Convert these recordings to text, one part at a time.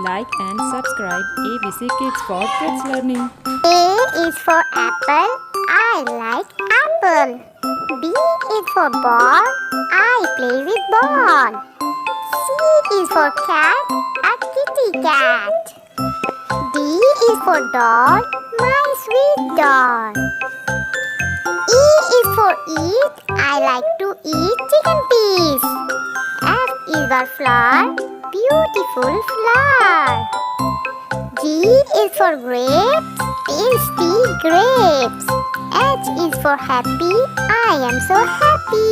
like and subscribe ABC Kids for Kids Learning. A is for apple. I like apple. B is for ball. I play with ball. C is for cat. A kitty cat. D is for doll. My sweet doll. E is for eat. I like to eat chicken peas. F is for flower. Beautiful flower. G is for grapes. Tasty grapes. H is for happy. I am so happy.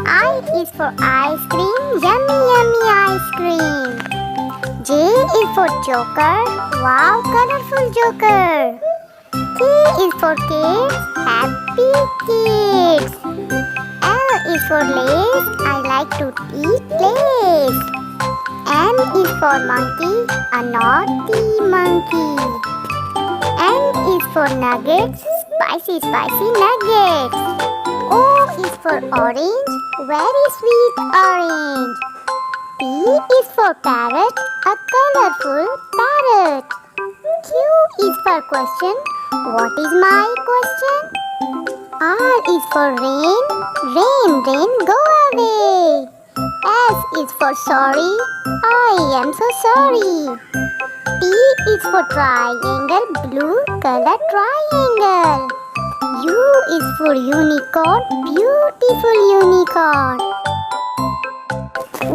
I is for ice cream. Yummy, yummy ice cream. J is for joker. Wow, colorful joker. K is for kids. Happy kids. L is for lace. I like to eat lace. M is for monkey. A naughty monkey. N is for nuggets. Spicy, spicy nuggets. O is for orange. Very sweet orange. P is for parrot. A colorful parrot. Q is for question. What is my question? R is for rain. Rain, rain, go away. S is for sorry. I am so sorry. T is for triangle. Blue color triangle. U is for unicorn. Beautiful unicorn.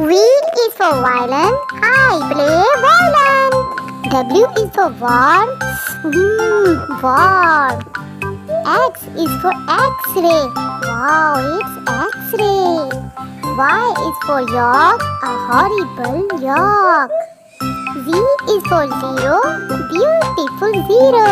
V is for violin. I play violin. W is for warm. Warm. X is for X-ray. Wow, it's X-ray. Y is for york. A horrible york. Z is for zero. Beautiful zero.